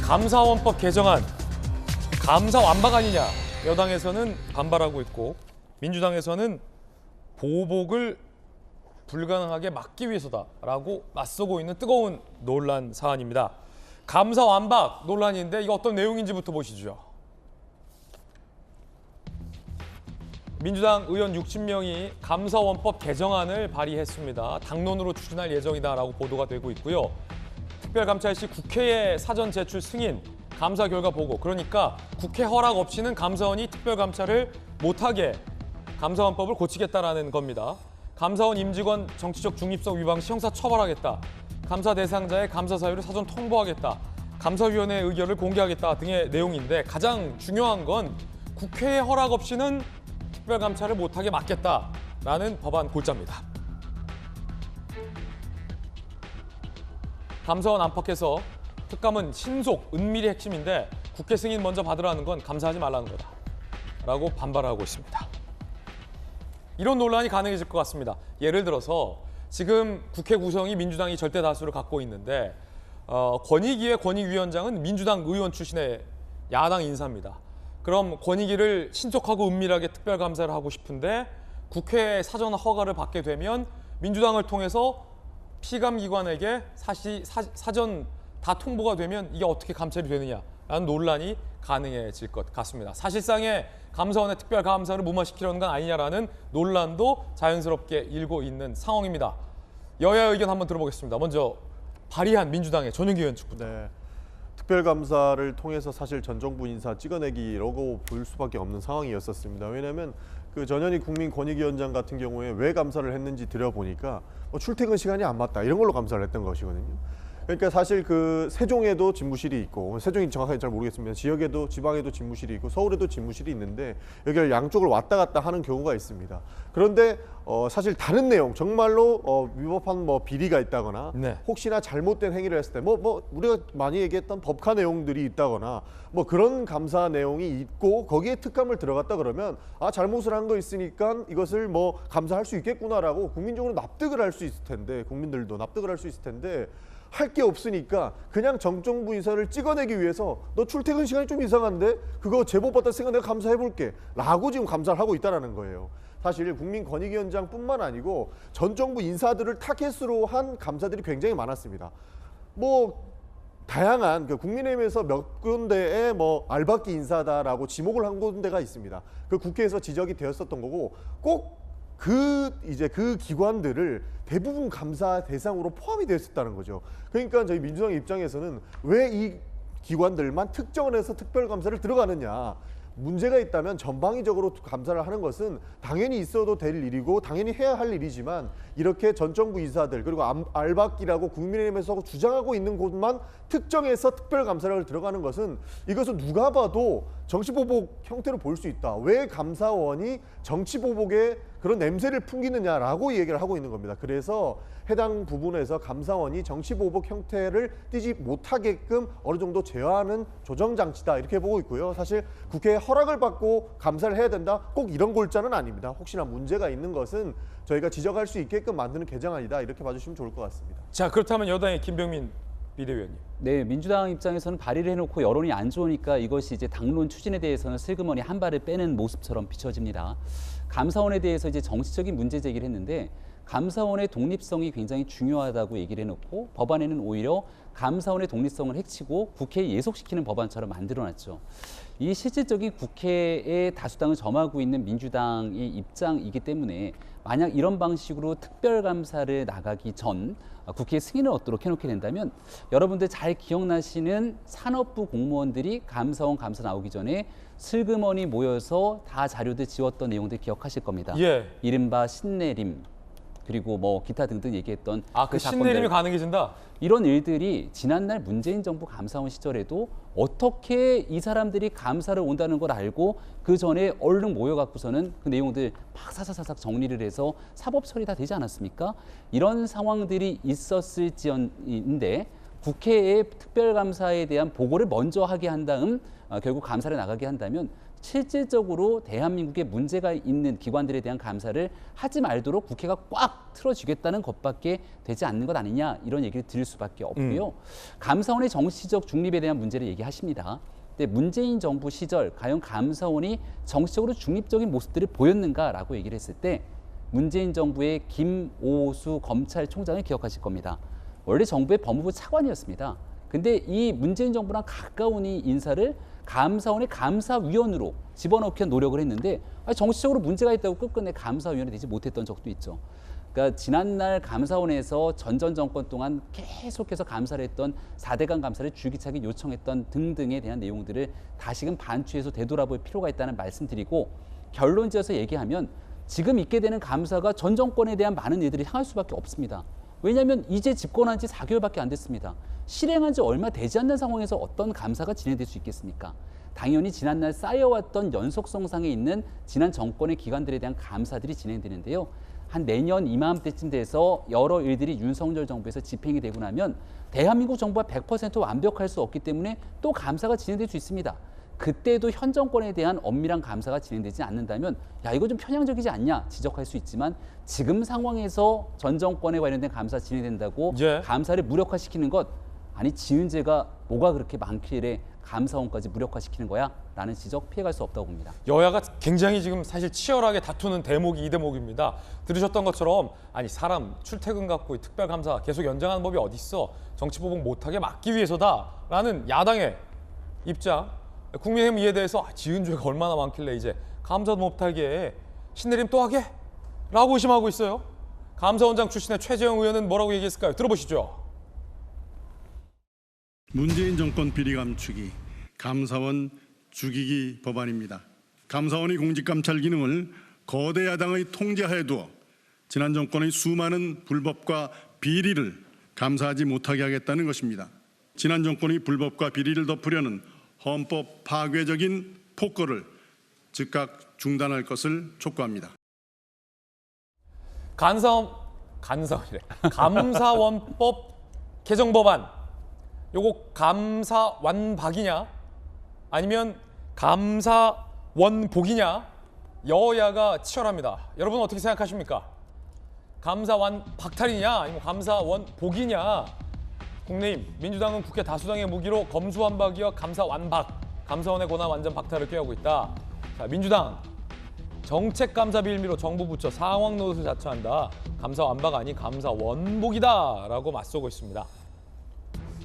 감사원법 개정안, 감사 완박 아니냐. 여당에서는 반발하고 있고 민주당에서는 보복을 불가능하게 막기 위해서다라고 맞서고 있는 뜨거운 논란 사안입니다. 감사 완박 논란인데 이거 어떤 내용인지부터 보시죠. 민주당 의원 60명이 감사원법 개정안을 발의했습니다. 당론으로 추진할 예정이다라고 보도가 되고 있고요. 특별감찰 시 국회에 사전 제출 승인, 감사 결과 보고, 그러니까 국회 허락 없이는 감사원이 특별감찰을 못하게 감사원법을 고치겠다라는 겁니다. 감사원 임직원 정치적 중립성 위반 시 형사 처벌하겠다. 감사 대상자의 감사 사유를 사전 통보하겠다. 감사위원회 의결을 공개하겠다 등의 내용인데 가장 중요한 건 국회의 허락 없이는 특별감찰을 못하게 막겠다라는 법안 골자입니다. 감사원 안팎에서 특감은 신속, 은밀히 핵심인데 국회 승인 먼저 받으라는 건 감사하지 말라는 거다라고 반발하고 있습니다. 이런 논란이 가능해질 것 같습니다. 예를 들어서 지금 국회 구성이 민주당이 절대 다수를 갖고 있는데 권익위의 권익위원장은 민주당 의원 출신의 야당 인사입니다. 그럼 권익위를 신속하고 은밀하게 특별감사를 하고 싶은데 국회 사전 허가를 받게 되면 민주당을 통해서 피감기관에게 사전 다 통보가 되면 이게 어떻게 감찰이 되느냐라는 논란이 가능해질 것 같습니다. 사실상의 감사원의 특별감사를 무마시키려는 건 아니냐라는 논란도 자연스럽게 일고 있는 상황입니다. 여야 의견 한번 들어보겠습니다. 먼저 발의한 민주당의 전용기 의원 측부터. 네. 특별감사를 통해서 사실 전 정부 인사 찍어내기라고 볼 수밖에 없는 상황이었었습니다. 왜냐하면 그 전현희 국민권익위원장 같은 경우에 왜 감사를 했는지 들여보니까 출퇴근 시간이 안 맞다 이런 걸로 감사를 했던 것이거든요. 그러니까 사실 그 세종에도 집무실이 있고, 세종이 정확하게 잘 모르겠습니다. 지역에도 지방에도 집무실이 있고 서울에도 집무실이 있는데 여기를 양쪽을 왔다 갔다 하는 경우가 있습니다. 그런데 사실 다른 내용, 정말로 위법한 비리가 있다거나 네. 혹시나 잘못된 행위를 했을 때 우리가 많이 얘기했던 법카 내용들이 있다거나 그런 감사 내용이 있고 거기에 특감을 들어갔다 그러면 잘못을 한 거 있으니까 이것을 감사할 수 있겠구나라고 국민적으로 납득을 할 수 있을 텐데, 국민들도 납득을 할 수 있을 텐데 할 게 없으니까 그냥 정정부 인사를 찍어내기 위해서 너 출퇴근 시간이 좀 이상한데 그거 제보받다 생각 내가 감사해볼게 라고 지금 감사를 하고 있다는 거예요. 사실 국민권익위원장뿐만 아니고 전 정부 인사들을 타겟으로 한 감사들이 굉장히 많았습니다. 다양한 국민의힘에서 몇 군데에 알박기 인사다라고 지목을 한 군데가 있습니다. 그 국회에서 지적이 되었었던 거고 꼭 그 기관들을 대부분 감사 대상으로 포함이 되었다는 거죠. 그러니까 저희 민주당의 입장에서는 왜 이 기관들만 특정을 해서 특별감사를 들어가느냐. 문제가 있다면 전방위적으로 감사를 하는 것은 당연히 있어도 될 일이고 당연히 해야 할 일이지만 이렇게 전 정부 인사들 그리고 알박기라고 국민의힘에서 주장하고 있는 곳만 특정해서 특별감사를 들어가는 것은 이것은 누가 봐도 정치보복 형태로 볼 수 있다. 왜 감사원이 정치보복의 그런 냄새를 풍기느냐라고 얘기를 하고 있는 겁니다. 그래서 해당 부분에서 감사원이 정치보복 형태를 띠지 못하게끔 어느 정도 제어하는 조정장치다 이렇게 보고 있고요. 사실 국회에 허락을 받고 감사를 해야 된다. 꼭 이런 골자는 아닙니다. 혹시나 문제가 있는 것은 저희가 지적할 수 있게끔 만드는 개정안이다. 이렇게 봐주시면 좋을 것 같습니다. 자, 그렇다면 여당의 김병민 비대위원님. 네, 민주당 입장에서는 발의를 해놓고 여론이 안 좋으니까 이것이 이제 당론 추진에 대해서는 슬그머니 한 발을 빼는 모습처럼 비춰집니다. 감사원에 대해서 이제 정치적인 문제 제기를 했는데 감사원의 독립성이 굉장히 중요하다고 얘기를 해놓고 법안에는 오히려 감사원의 독립성을 해치고 국회에 예속시키는 법안처럼 만들어놨죠. 이 실질적인 국회의 다수당을 점하고 있는 민주당의 입장이기 때문에 만약 이런 방식으로 특별감사를 나가기 전 국회에 승인을 얻도록 해놓게 된다면 여러분들 잘 기억나시는 산업부 공무원들이 감사원 감사 나오기 전에 슬그머니 모여서 다 자료들 지웠던 내용들 기억하실 겁니다. 예. 이른바 신내림 그리고 기타 등등 얘기했던 그 신내림이 가능해진다? 이런 일들이 지난날 문재인 정부 감사원 시절에도 어떻게 이 사람들이 감사를 온다는 걸 알고 그 전에 얼른 모여갖고서는 그 내용들 막 사사사삭 정리를 해서 사법 처리 다 되지 않았습니까? 이런 상황들이 있었을지언데 국회의 특별감사에 대한 보고를 먼저 하게 한 다음 결국 감사를 나가게 한다면 실질적으로 대한민국에 문제가 있는 기관들에 대한 감사를 하지 말도록 국회가 꽉 틀어주겠다는 것밖에 되지 않는 것 아니냐 이런 얘기를 드릴 수밖에 없고요. 감사원의 정치적 중립에 대한 문제를 얘기하십니다. 근데 문재인 정부 시절 과연 감사원이 정치적으로 중립적인 모습들을 보였는가라고 얘기를 했을 때 문재인 정부의 김오수 검찰총장을 기억하실 겁니다. 원래 정부의 법무부 차관이었습니다. 근데 이 문재인 정부랑 가까운 이 인사를 감사원의 감사위원으로 집어넣기 노력을 했는데 정치적으로 문제가 있다고 끝끝내 감사위원이 되지 못했던 적도 있죠. 그러니까 지난날 감사원에서 전 정권 동안 계속해서 감사를 했던 4대강 감사를 줄기차게 요청했던 등등에 대한 내용들을 다시금 반추해서 되돌아볼 필요가 있다는 말씀드리고 결론지어서 얘기하면 지금 있게 되는 감사가 전 정권에 대한 많은 일들이 향할 수밖에 없습니다. 왜냐하면 이제 집권한 지 4개월밖에 안 됐습니다. 실행한 지 얼마 되지 않는 상황에서 어떤 감사가 진행될 수 있겠습니까? 당연히 지난날 쌓여왔던 연속성상에 있는 지난 정권의 기관들에 대한 감사들이 진행되는데요. 한 내년 이맘때쯤 돼서 여러 일들이 윤석열 정부에서 집행이 되고 나면 대한민국 정부가 100% 완벽할 수 없기 때문에 또 감사가 진행될 수 있습니다. 그때도 현 정권에 대한 엄밀한 감사가 진행되지 않는다면 야 이거 좀 편향적이지 않냐 지적할 수 있지만 지금 상황에서 전 정권에 관련된 감사 진행된다고 예. 감사를 무력화시키는 것 아니 지은 죄가 뭐가 그렇게 많길래 감사원까지 무력화시키는 거야? 라는 지적 피해갈 수 없다고 봅니다. 여야가 굉장히 지금 사실 치열하게 다투는 대목이 이 대목입니다. 들으셨던 것처럼 아니 사람 출퇴근 갖고 특별감사 계속 연장하는 법이 어디 있어? 정치보복 못하게 막기 위해서다라는 야당의 입장. 국민의힘 이에 대해서 지은 죄가 얼마나 많길래 이제 감사도 못하게 신내림 또 하게? 라고 의심하고 있어요. 감사원장 출신의 최재형 의원은 뭐라고 얘기했을까요? 들어보시죠. 문재인 정권 비리 감추기, 감사원 죽이기 법안입니다. 감사원의 공직감찰 기능을 거대 야당의 통제하에 두어 지난 정권의 수많은 불법과 비리를 감사하지 못하게 하겠다는 것입니다. 지난 정권의 불법과 비리를 덮으려는 헌법 파괴적인 폭거를 즉각 중단할 것을 촉구합니다. 감사원법 개정 법안. 요거 감사완박이냐 아니면 감사원복이냐 여야가 치열합니다. 여러분 어떻게 생각하십니까? 감사완박탈이냐 아니면 감사원복이냐. 국민의힘 민주당은 국회 다수당의 무기로 검수완박이와 감사완박 감사원의 권한 완전 박탈을 꾀하고 있다. 자, 민주당 정책감사 빌미로 정부 부처 상황 노릇을 자처한다. 감사완박 아닌 감사원복이다 라고 맞서고 있습니다.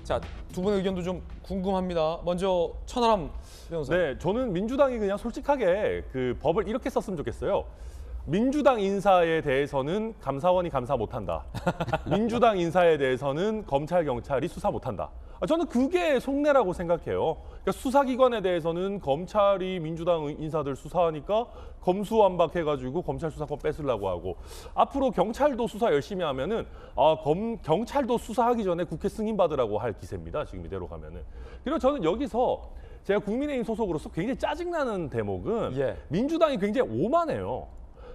자, 두 분의 의견도 좀 궁금합니다. 먼저 천하람 변호사. 네, 저는 민주당이 그냥 솔직하게 그 법을 이렇게 썼으면 좋겠어요. 민주당 인사에 대해서는 감사원이 감사 못한다. 민주당 인사에 대해서는 검찰, 경찰이 수사 못한다. 저는 그게 속내라고 생각해요. 그러니까 수사기관에 대해서는 검찰이 민주당 인사들 수사하니까 검수완박해가지고 검찰 수사권 뺏으려고 하고 앞으로 경찰도 수사 열심히 하면은 경찰도 수사하기 전에 국회 승인 받으라고 할 기세입니다. 지금 이대로 가면은. 그리고 저는 여기서 제가 국민의힘 소속으로서 굉장히 짜증나는 대목은 예. 민주당이 굉장히 오만해요.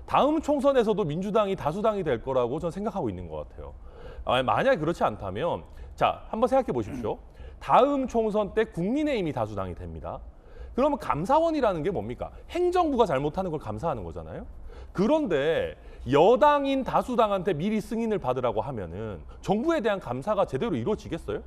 다음 총선에서도 민주당이 다수당이 될 거라고 저는 생각하고 있는 것 같아요. 만약에 그렇지 않다면 자, 한번 생각해 보십시오. 다음 총선 때 국민의힘이 다수당이 됩니다. 그러면 감사원이라는 게 뭡니까? 행정부가 잘못하는 걸 감사하는 거잖아요. 그런데 여당인 다수당한테 미리 승인을 받으라고 하면은 정부에 대한 감사가 제대로 이루어지겠어요?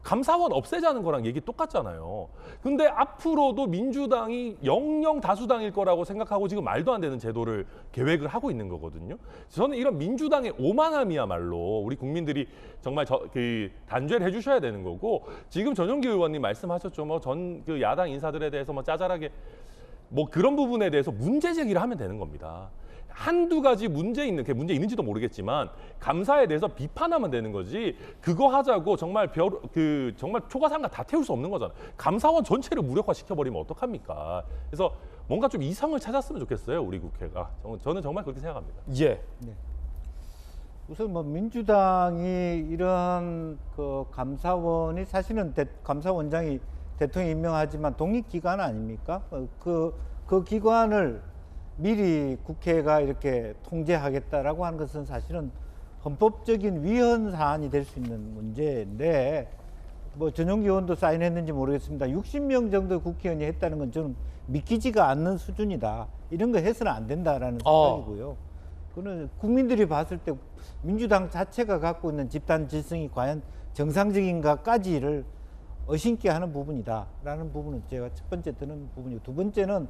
감사원 없애자는 거랑 얘기 똑같잖아요. 근데 앞으로도 민주당이 영영 다수당일 거라고 생각하고 지금 말도 안 되는 제도를 계획을 하고 있는 거거든요. 저는 이런 민주당의 오만함이야말로 우리 국민들이 정말 단죄를 해주셔야 되는 거고 지금 전용기 의원님 말씀하셨죠. 뭐 그 야당 인사들에 대해서 뭐 짜잘하게 뭐 그런 부분에 대해서 문제 제기를 하면 되는 겁니다. 한두 가지 문제 있는지도 모르겠지만 감사에 대해서 비판하면 되는 거지 그거 하자고 정말 정말 초과상가 다 태울 수 없는 거잖아요. 감사원 전체를 무력화시켜버리면 어떡합니까? 그래서 뭔가 좀 이성을 찾았으면 좋겠어요, 우리 국회가. 저는 정말 그렇게 생각합니다. 예. 네. 우선 뭐 민주당이 이런 그 감사원이 사실은 감사원장이 대통령이 임명하지만 독립기관 아닙니까? 그 기관을 미리 국회가 이렇게 통제하겠다라고 하는 것은 사실은 헌법적인 위헌 사안이 될 수 있는 문제인데 뭐 전용기 의원도 사인했는지 모르겠습니다. 60명 정도 국회의원이 했다는 건 저는 믿기지가 않는 수준이다. 이런 거 해서는 안 된다라는 생각이고요. 그는 국민들이 봤을 때 민주당 자체가 갖고 있는 집단 질성이 과연 정상적인가까지를 의심케 하는 부분이다라는 부분은 제가 첫 번째 드는 부분이고, 두 번째는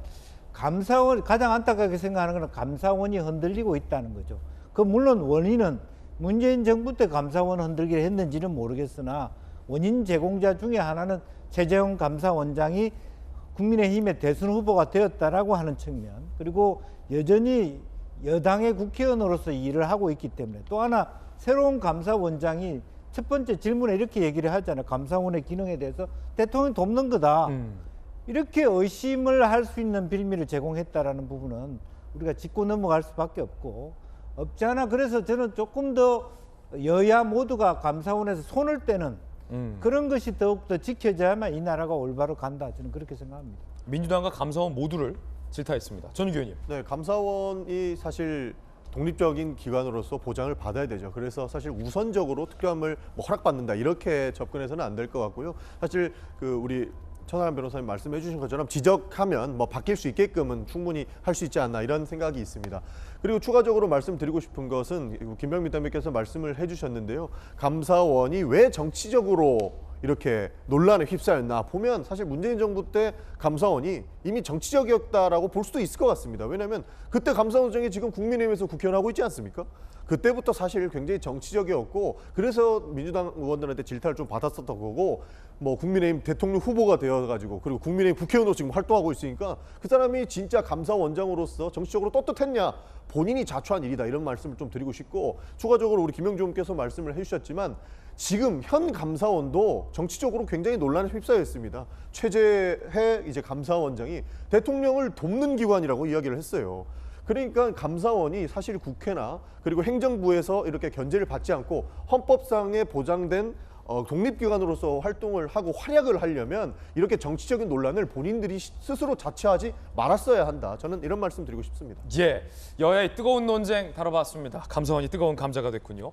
감사원, 가장 안타깝게 생각하는 것은 감사원이 흔들리고 있다는 거죠. 그 물론 원인은 문재인 정부 때 감사원 흔들기를 했는지는 모르겠으나 원인 제공자 중에 하나는 최재형 감사원장이 국민의힘의 대선 후보가 되었다라고 하는 측면, 그리고 여전히 여당의 국회의원으로서 일을 하고 있기 때문에, 또 하나 새로운 감사원장이 첫 번째 질문에 이렇게 얘기를 하잖아요. 감사원의 기능에 대해서 대통령이 돕는 거다. 이렇게 의심을 할 수 있는 빌미를 제공했다라는 부분은 우리가 짚고 넘어갈 수밖에 없지 않아. 그래서 저는 조금 더 여야 모두가 감사원에서 손을 떼는 그런 것이 더욱더 지켜져야만 이 나라가 올바로 간다. 저는 그렇게 생각합니다. 민주당과 감사원 모두를 질타했습니다. 전유기 의원님. 네, 감사원이 사실 독립적인 기관으로서 보장을 받아야 되죠. 그래서 사실 우선적으로 특검을 뭐 허락받는다 이렇게 접근해서는 안 될 것 같고요. 사실 그 우리 천하람 변호사님 말씀해 주신 것처럼 지적하면 뭐 바뀔 수 있게끔은 충분히 할 수 있지 않나 이런 생각이 있습니다. 그리고 추가적으로 말씀드리고 싶은 것은 김병민 대표께서 말씀을 해주셨는데요. 감사원이 왜 정치적으로 이렇게 논란에 휩싸였나 보면 사실 문재인 정부 때 감사원이 이미 정치적이었다라고 볼 수도 있을 것 같습니다. 왜냐하면 그때 감사원장이 지금 국민의힘에서 국회의원 하고 있지 않습니까? 그때부터 사실 굉장히 정치적이었고, 그래서 민주당 의원들한테 질타를 좀 받았었던 거고, 뭐 국민의힘 대통령 후보가 되어가지고 그리고 국민의힘 국회의원으로 지금 활동하고 있으니까 그 사람이 진짜 감사원장으로서 정치적으로 떳떳했냐, 본인이 자초한 일이다 이런 말씀을 좀 드리고 싶고, 추가적으로 우리 김영주 의원께서 말씀을 해주셨지만 지금 현 감사원도 정치적으로 굉장히 논란에 휩싸여 있습니다. 최재해 이제 감사원장이 대통령을 돕는 기관이라고 이야기를 했어요. 그러니까 감사원이 사실 국회나 그리고 행정부에서 이렇게 견제를 받지 않고 헌법상에 보장된 독립기관으로서 활동을 하고 활약을 하려면 이렇게 정치적인 논란을 본인들이 스스로 자처하지 말았어야 한다. 저는 이런 말씀 드리고 싶습니다. 예, 여야의 뜨거운 논쟁 다뤄봤습니다. 감사원이 뜨거운 감자가 됐군요.